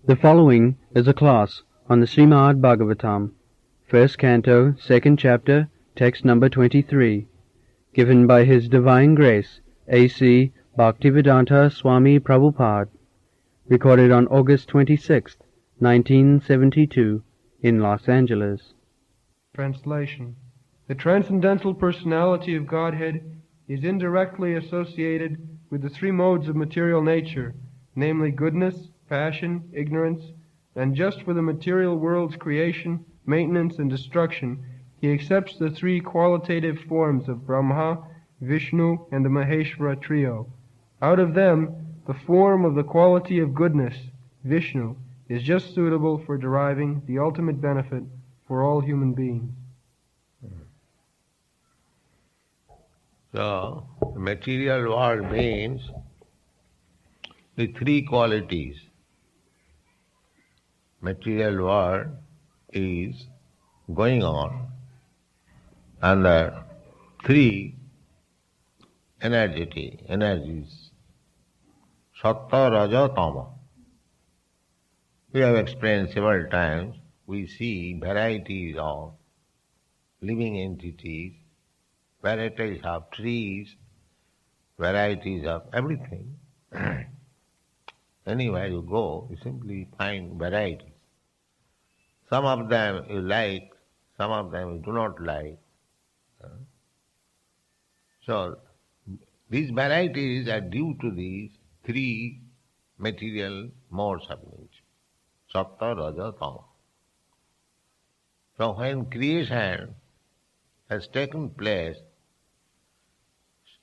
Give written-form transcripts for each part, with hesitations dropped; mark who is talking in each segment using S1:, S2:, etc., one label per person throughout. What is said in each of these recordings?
S1: The following is a class on the Srimad Bhagavatam, first canto, second chapter, text number 23, given by His Divine Grace, A.C. Bhaktivedanta Swami Prabhupada, recorded on August 26, 1972, in Los Angeles.
S2: Translation. The transcendental personality of Godhead is indirectly associated with the three modes of material nature, namely goodness, passion, ignorance, and just for the material world's creation, maintenance, and destruction, he accepts the three qualitative forms of Brahma, Vishnu, and the Maheshvara trio. Out of them, the form of the quality of goodness, Vishnu, is just suitable for deriving the ultimate benefit for all human beings.
S3: So, the material world means the three qualities. Material world is going on under three energies. Sattva, Raja, Tama. We have explained several times, we see varieties of living entities, varieties of trees, varieties of everything. Anywhere you go, you simply find varieties. Some of them you like, some of them you do not like. So, these varieties are due to these three material modes of nature. Sattva, Raja, Tama. So when creation has taken place,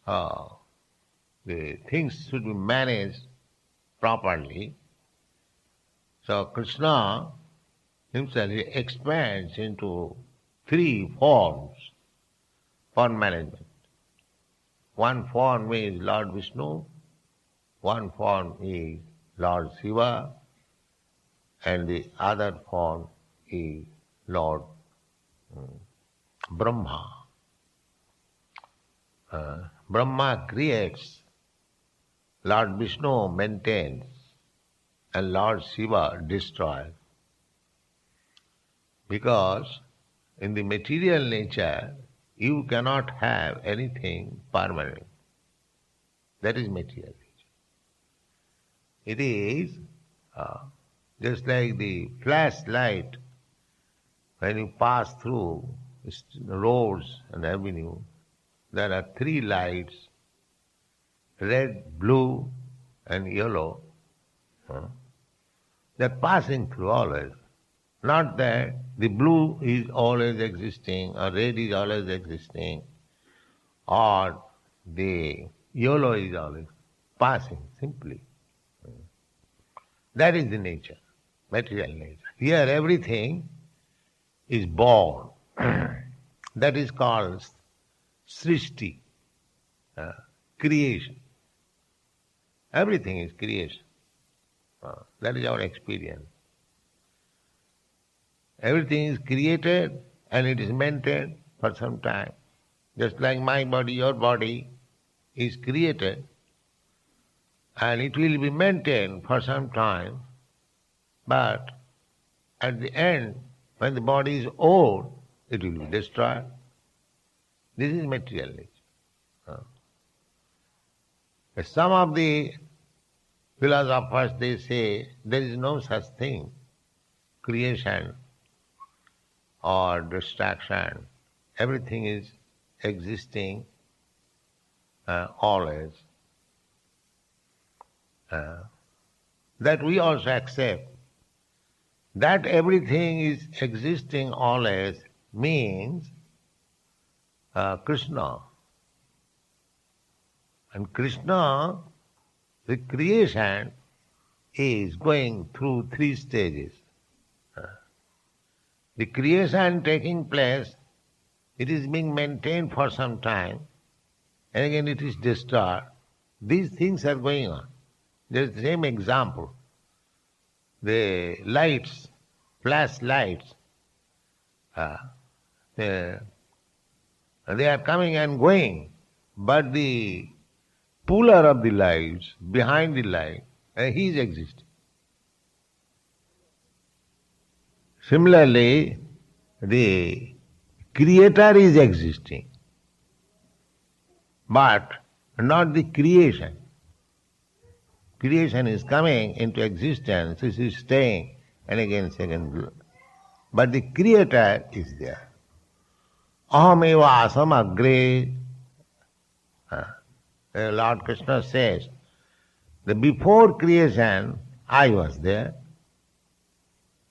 S3: the things should be managed properly. So Krishna himself expands into three forms for management. One form is Lord Vishnu, one form is Lord Shiva, and the other form is Lord Brahma. Brahma creates, Lord Vishnu maintains, and Lord Shiva destroys. Because in the material nature, you cannot have anything permanent. That is material nature. It is just like the flashlight. When you pass through roads and avenue, there are three lights, red, blue, and yellow. They're passing through always. Not that the blue is always existing, or red is always existing, or the yellow is always passing, simply. That is the nature, material nature. Here everything is born. That is called Srishti, creation. Everything is creation. That is our experience. Everything is created and it is maintained for some time. Just like my body, your body is created and it will be maintained for some time, but at the end, when the body is old, it will be destroyed. This is material nature. Some of the philosophers, they say there is no such thing, creation or destruction. Everything is existing always. That we also accept. That everything is existing always means Krishna. And Krishna, the creation, is going through three stages. The creation taking place, it is being maintained for some time, and again it is destroyed. These things are going on. There is the same example. The lights, flash lights, they are coming and going, but the puller of the lights, behind the light, he is existing. Similarly, the creator is existing, but not the creation. Creation is coming into existence, it is staying, and again second. But the creator is there. Ahameva asam agre. Lord Krishna says that before creation I was there.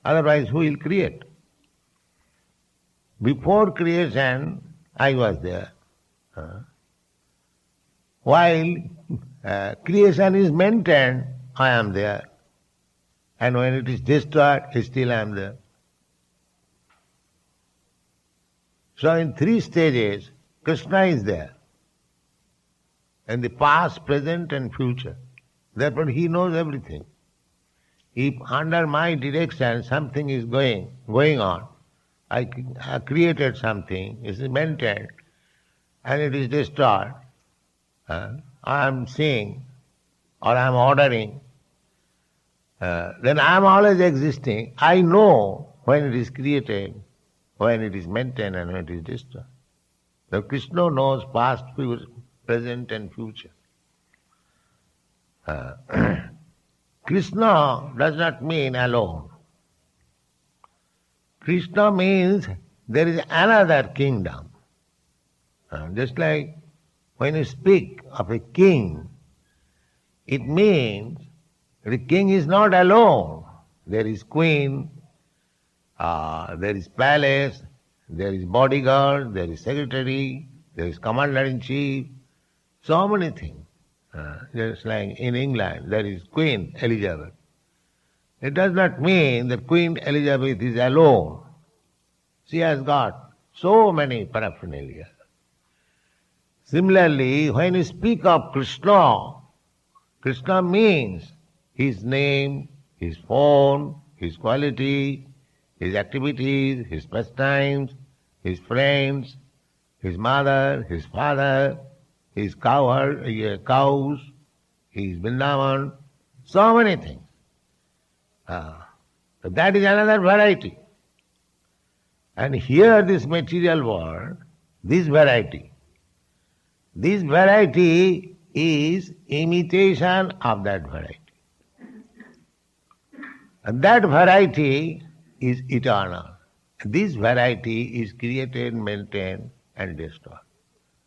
S3: Otherwise who will create? Before creation I was there. While creation is maintained, I am there. And when it is destroyed, still I am there. So in three stages, Krishna is there. In the past, present and future. Therefore he knows everything. If under my direction something is going on, I created something, it is maintained, and it is destroyed, I am seeing or I am ordering, then I am always existing. I know when it is created, when it is maintained and when it is destroyed. So Krishna knows past, present and future. Krishna does not mean alone. Krishna means there is another kingdom. Just like when you speak of a king, it means the king is not alone. There is queen, there is palace, there is bodyguard, there is secretary, there is commander-in-chief, so many things. Just like in England, there is Queen Elizabeth. It does not mean that Queen Elizabeth is alone. She has got so many paraphernalia. Similarly, when you speak of Krishna, Krishna means his name, his form, his quality, his activities, his pastimes, his friends, his mother, his father, his cows, his Vrindavan, so many things. That is another variety. And here this material world, this variety is imitation of that variety. And that variety is eternal. This variety is created, maintained and destroyed.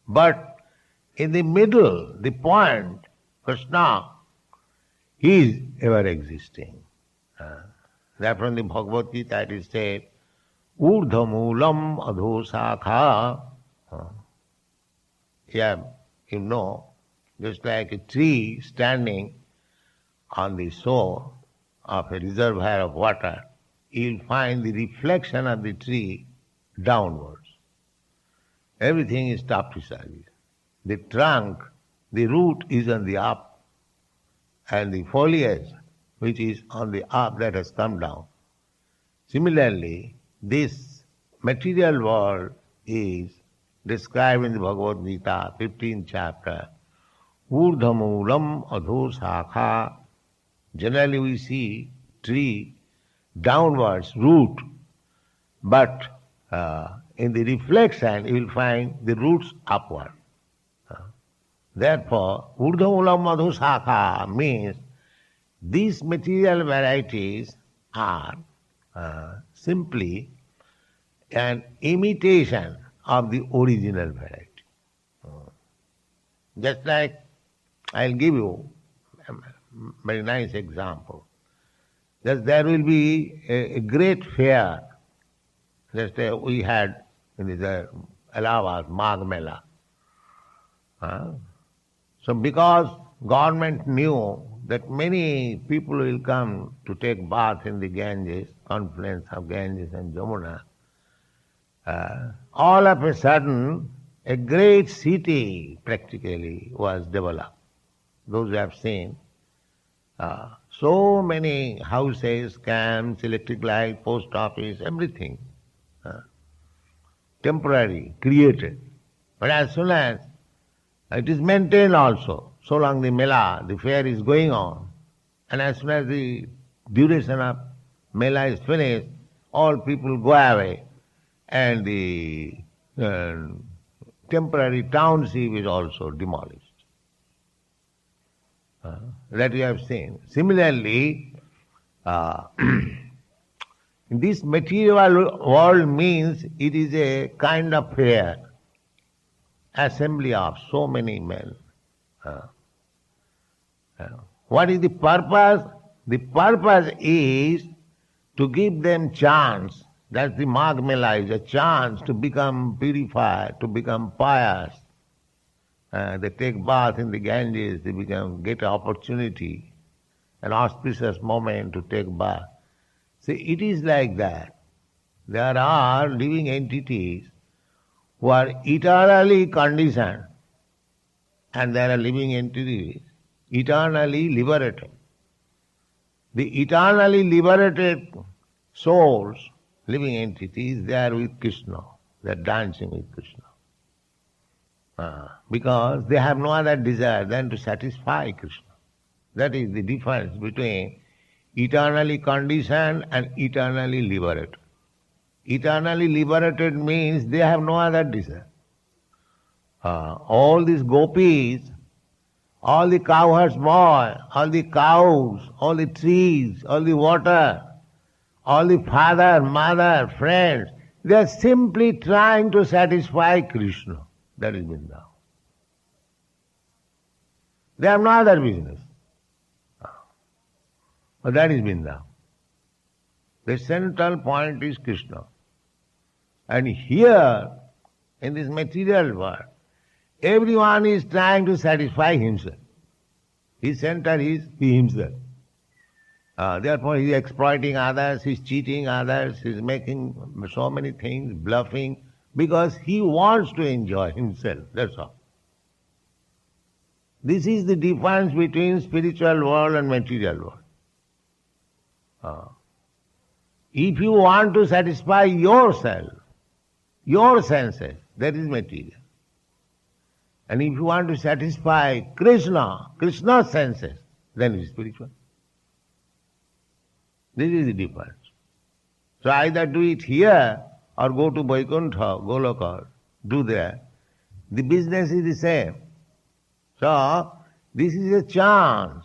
S3: But in the middle, the point, Krishna, he is ever existing. That from the Bhagavad Gita it is said, Urdhamulam adhosakha. Yeah, you know, just like a tree standing on the shore of a reservoir of water, you will find the reflection of the tree downwards. Everything is topsy-turvy. The trunk, the root is on the up, and the foliage, which is on the up, that has come down. Similarly, this material world is described in the Bhagavad Gita, 15th chapter, Urdhamulam adhosakha. Generally we see tree downwards, root, but in the reflection you will find the roots upward. Therefore, Urdhamulam adhosakha means these material varieties are simply an imitation of the original variety. Just like, I'll give you a very nice example. That there will be a great fair, just we had in the Allahabad, Magh Mela. So because government knew that many people will come to take bath in the Ganges, confluence of Ganges and Jamuna, all of a sudden a great city practically was developed. Those who have seen, so many houses, camps, electric light, post office, everything, temporary, created. But as soon as it is maintained also, so long the Mela, the fair is going on, and as soon as the duration of Mela is finished, all people go away, and the temporary township is also demolished. That we have seen. Similarly, this material world means it is a kind of fair, assembly of so many men. What is the purpose? The purpose is to give them chance. That's the Magh Mela, is a chance to become purified, to become pious. They take bath in the Ganges, they get an opportunity, an auspicious moment to take bath. See, it is like that. There are living entities who are eternally conditioned, and there are living entities eternally liberated. The eternally liberated souls, living entities, they are with Krishna. They are dancing with Krishna. Because they have no other desire than to satisfy Krishna. That is the difference between eternally conditioned and eternally liberated. Eternally liberated means they have no other desire. All these gopis, all the cowherds boy, all the cows, all the trees, all the water, all the father, mother, friends, they are simply trying to satisfy Krishna. That is Vrindavan. They have no other business. But that is Vrindavan. The central point is Krishna. And here, in this material world, everyone is trying to satisfy himself. His center is he himself. Therefore he is exploiting others, he is cheating others, he is making so many things, bluffing, because he wants to enjoy himself, that's all. This is the difference between spiritual world and material world. If you want to satisfy yourself, your senses, that is material. And if you want to satisfy Krishna's senses, then it is spiritual. This is the difference. So either do it here or go to Vaikuntha, Goloka, do there. The business is the same. So this is a chance.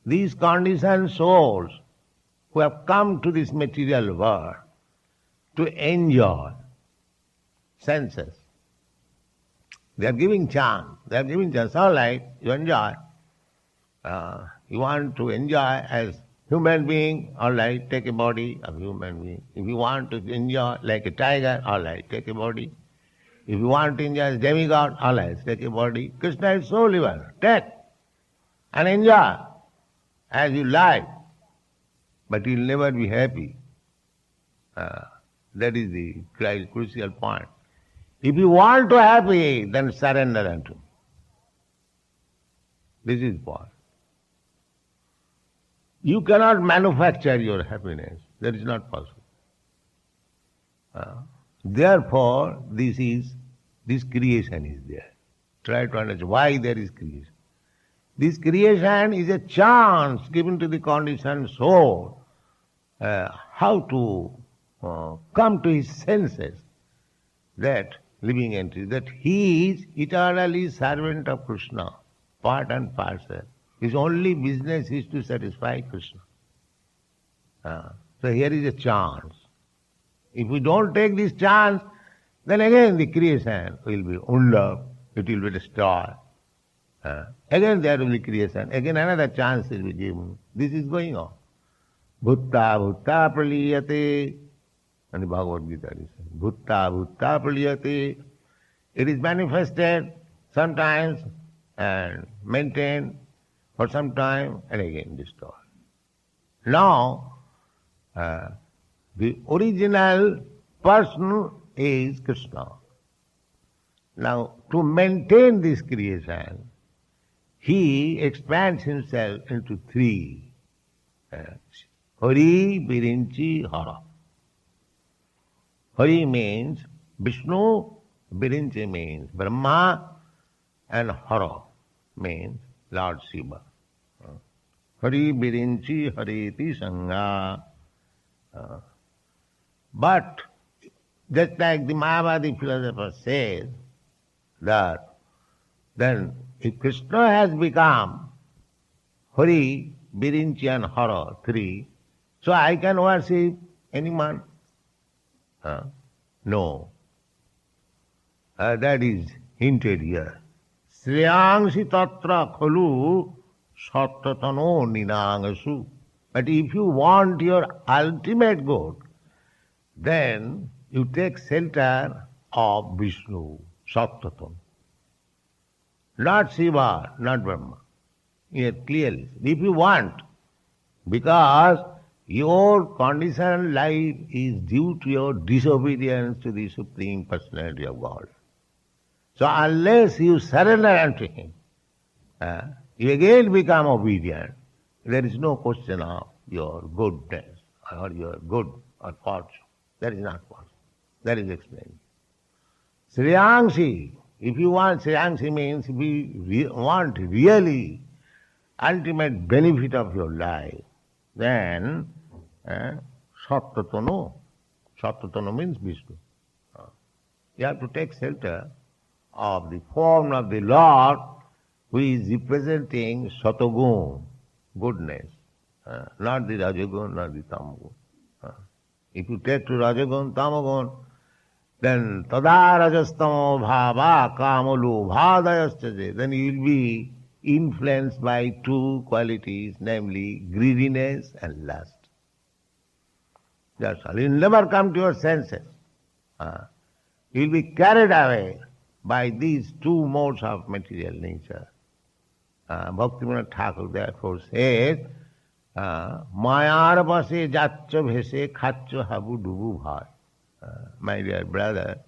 S3: These conditioned souls who have come to this material world to enjoy senses. They are giving chance. They are giving chance. All right, you enjoy. You want to enjoy as human being, all right, take a body of human being. If you want to enjoy like a tiger, all right, take a body. If you want to enjoy as demigod, all right, take a body. Krishna is so liberal. Take and enjoy as you like. But you will never be happy. That is the crucial point. If you want to happy, then surrender unto me. This is the point. You cannot manufacture your happiness. That is not possible. Therefore, this creation is there. Try to understand why there is creation. This creation is a chance given to the conditioned soul how to come to his senses, that living entity, that he is eternally servant of Krishna, part and parcel. His only business is to satisfy Krishna. So here is a chance. If we don't take this chance, then again the creation will be unloved, it will be destroyed. Again there will be creation, again another chance will be given. This is going on. Bhutta bhutta praliyate, and the Bhagavad Gita is saying, Bhutta bhutta praliyate. It is manifested sometimes and maintained for some time and again destroyed. Now, the original person is Krishna. Now, to maintain this creation, he expands himself into three. Hari, Birinchi, Hara. Hari means Vishnu, Birinchi means Brahma, and Hara means Lord Shiva. Hari, Birinchi, Hariti, Sangha. But just like the Mayavadi philosopher says that then if Krishna has become Hari, Birinchi and Hara, three, so I can worship anyone? No. That is hinted here. Sriyangsi tatra khalu sattatano ninangasu. But if you want your ultimate good, then you take shelter of Vishnu, Sattatan. Not Shiva, not Brahma. Here clearly. If you want, because your conditioned life is due to your disobedience to the Supreme Personality of God. So unless you surrender unto Him, you again become obedient. There is no question of your goodness or your good or fortune. That is not possible. That is explained. Sriyangsi, if you want, Sriyangsi means if you want really ultimate benefit of your life, then Sattatano. Sattatano means Vishnu. You have to take shelter of the form of the Lord who is representing Satagun, goodness, not the Rajagun, not the Tamagun. If you take to Rajagun, Tamagun, then Tada Rajastamo Bhava Kamalu Bhadayaschaje, then you will be influenced by two qualities, namely greediness and lust. That's all. You will never come to your senses. You will be carried away by these two modes of material nature. Bhaktivinoda Thakur therefore says, Mayar base jatcha bhese khatcha habu dubu bhai. My dear brother,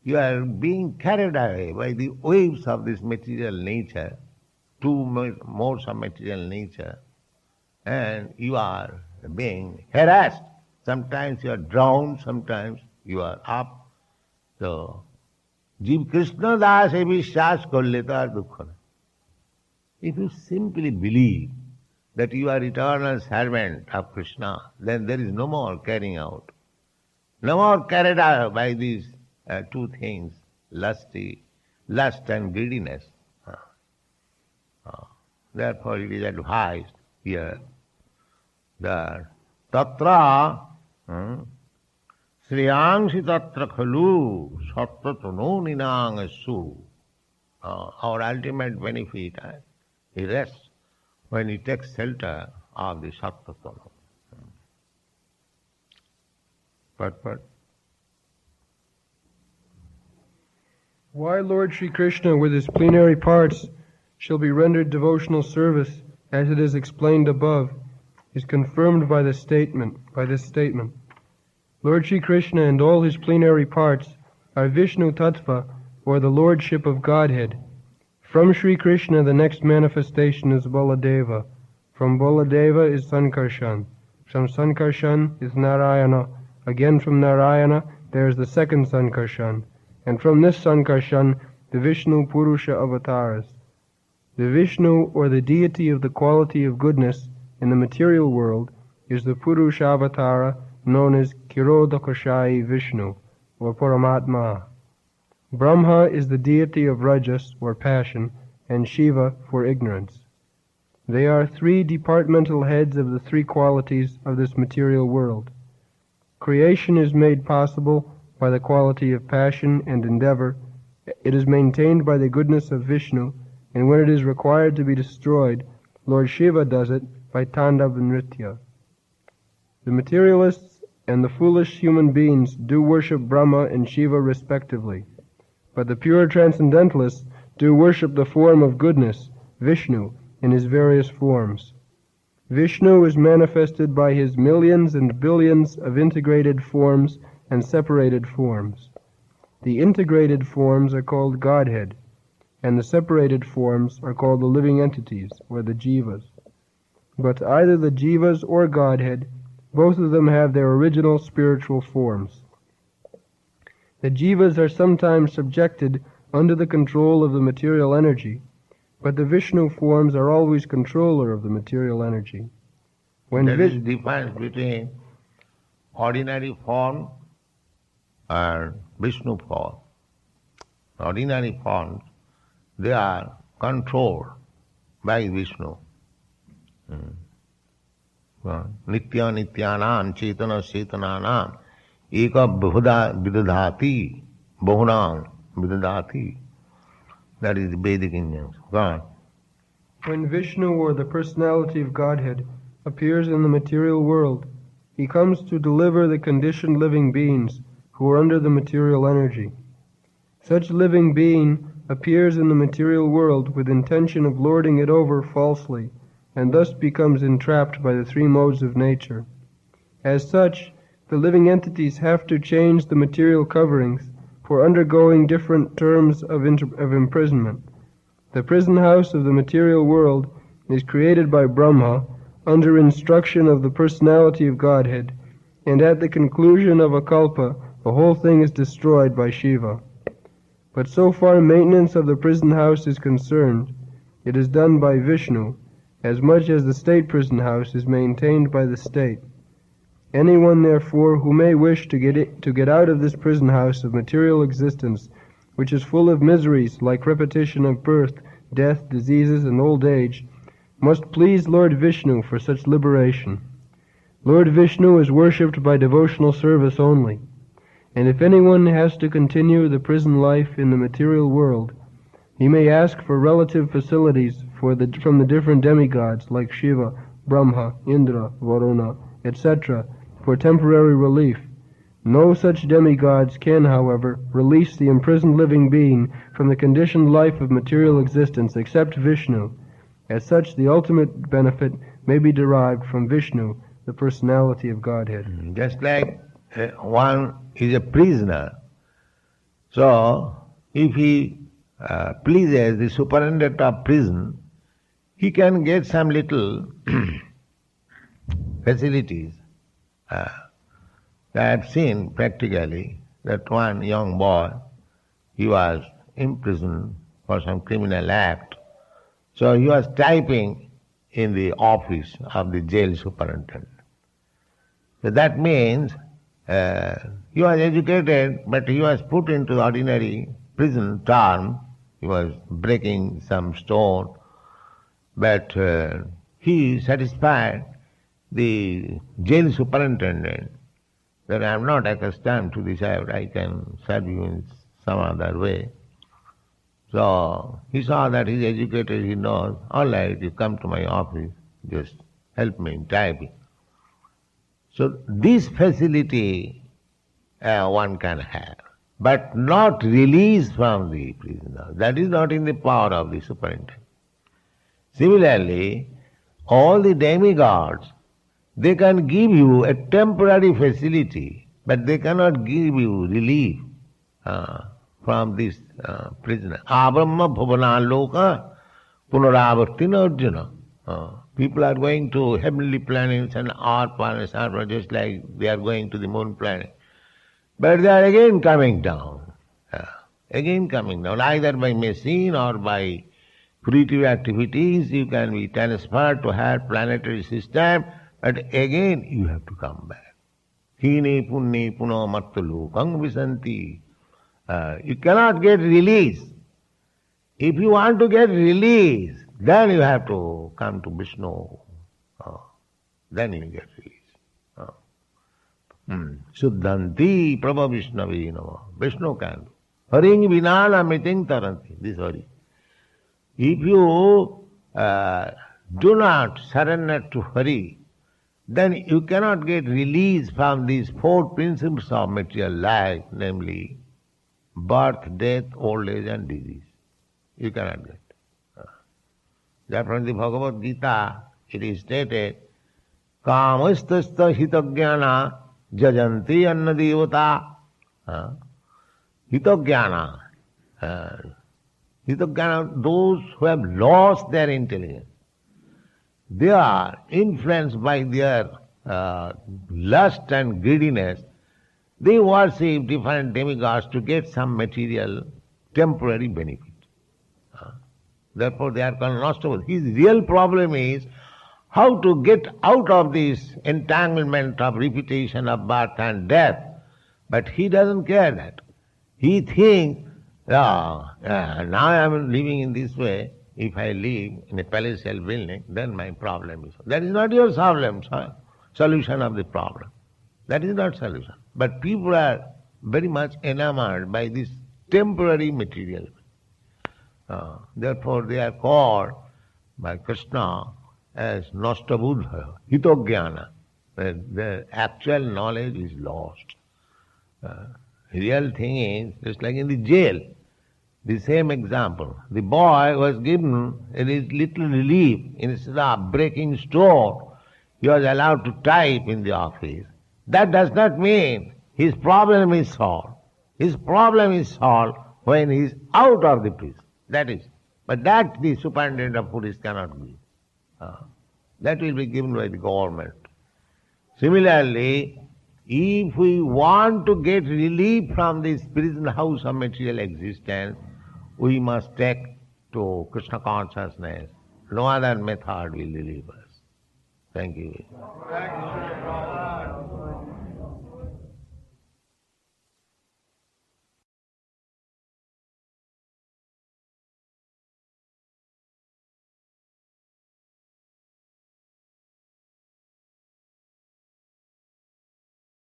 S3: you are being carried away by the waves of this material nature, two modes of material nature, and you are being harassed. Sometimes you are drowned, sometimes you are up. So, Jiv Krishna Das e vishwas korle to ar dukha nahi. If you simply believe that you are eternal servant of Krishna, then there is no more carrying out. No more carried out by these two things, lust and greediness. Therefore it is advised here that tatra sriyangsi tatra khalu sattatano ninangasu. Our ultimate benefit rests when we take shelter of the sattatano. But
S2: Why Lord Sri Krishna with his plenary parts shall be rendered devotional service, as it is explained above, is confirmed by this statement. Lord Sri Krishna and all his plenary parts are Vishnu Tattva, or the Lordship of Godhead. From Sri Krishna the next manifestation is Baladeva. From Baladeva is Sankarshan. From Sankarshan is Narayana. Again from Narayana there is the second Sankarshan. And from this Sankarshan the Vishnu Purusha avatars. The Vishnu, or the deity of the quality of goodness in the material world, is the Purusha avatara known as Kirodakashayi Vishnu, or Paramatma. Brahma is the deity of Rajas, or passion, and Shiva for ignorance. They are three departmental heads of the three qualities of this material world. Creation is made possible by the quality of passion and endeavor. It is maintained by the goodness of Vishnu, and when it is required to be destroyed, Lord Shiva does it by Tandav and Nritya. The materialists and the foolish human beings do worship Brahma and Shiva respectively, but the pure transcendentalists do worship the form of goodness, Vishnu, in his various forms. Vishnu is manifested by his millions and billions of integrated forms and separated forms. The integrated forms are called Godhead, and the separated forms are called the living entities, or the jivas. But either the jivas or Godhead, both of them have their original spiritual forms. The jivas are sometimes subjected under the control of the material energy, but the Vishnu forms are always controller of the material energy.
S3: There is difference between ordinary form and Vishnu form. Ordinary forms, they are controlled by Vishnu. Nitya nityanam chetana chetananam eka vidadhati bahunam vidadhati. That is the Vedic Indian.
S2: When Vishnu, or the personality of Godhead, appears in the material world, he comes to deliver the conditioned living beings who are under the material energy. Such living being appears in the material world with intention of lording it over falsely, and thus becomes entrapped by the three modes of nature. As such, the living entities have to change the material coverings for undergoing different terms of imprisonment. The prison house of the material world is created by Brahma under instruction of the personality of Godhead, and at the conclusion of a kalpa, the whole thing is destroyed by Shiva. But so far maintenance of the prison house is concerned, it is done by Vishnu, as much as the state prison house is maintained by the state. Anyone, therefore, who may wish to get out of this prison house of material existence, which is full of miseries like repetition of birth, death, diseases, and old age, must please Lord Vishnu for such liberation. Lord Vishnu is worshipped by devotional service only, and if anyone has to continue the prison life in the material world, he may ask for relative facilities from the different demigods like Shiva, Brahma, Indra, Varuna, etc., for temporary relief. No such demigods can, however, release the imprisoned living being from the conditioned life of material existence except Vishnu. As such, the ultimate benefit may be derived from Vishnu, the personality of Godhead.
S3: Just like one is a prisoner, so if he pleases the superintendent of prison, he can get some little facilities. I have seen practically that one young boy, he was imprisoned for some criminal act. So he was typing in the office of the jail superintendent. So that means he was educated, but he was put into the ordinary prison term. He was breaking some stone, but he satisfied the jail superintendent that I am not accustomed to this, I can serve you in some other way. So he saw that he's educated, he knows, all right, you come to my office, just help me in typing. So this facility one can have, but not release from the prisoner. That is not in the power of the superintendent. Similarly, all the demigods, they can give you a temporary facility, but they cannot give you relief from this prisoner. Abrahma bhavana loka punaravartina arjuna. People are going to heavenly planets and earth planets, just like they are going to the moon planet. But they are again coming down. Either by machine or by creative activities, you can be transferred to higher planetary system, but again you have to come back. Hine punne puno mattulu kang visanti. You cannot get release. If you want to get release, then you have to come to Vishnu. Then you get release. Suddhanti Prabha Vishnavi Nama. Vishnu can do. Haring vinana miting taranti. This Hari. If you do not surrender to Hari, then you cannot get release from these four principles of material life, namely birth, death, old age and disease. You cannot get. That from the Bhagavad Gita, it is stated, Kamastasta hitagyana jajanti anna devata. Hitagyana. Hitagyana, those who have lost their intelligence. They are influenced by their lust and greediness. They worship different demigods to get some material, temporary benefit. Therefore they are called nostrils. His real problem is, how to get out of this entanglement of repetition of birth and death. But he doesn't care that. He thinks, now I am living in this way. If I live in a palatial building, then my problem is. That is not your problem, solution of the problem. That is not solution. But people are very much enamored by this temporary material. Therefore they are called by Krishna as Nasta Buddha, Hitogyana. The actual knowledge is lost. Real thing is, just like in the jail, the same example. The boy was given a little relief. Instead of breaking stone, he was allowed to type in the office. That does not mean his problem is solved. His problem is solved when he is out of the prison. That is. But that the superintendent of police cannot give. That will be given by the government. Similarly, if we want to get relief from this prison house of material existence, we must take to Krishna consciousness. No other method will relieve us. Thank you.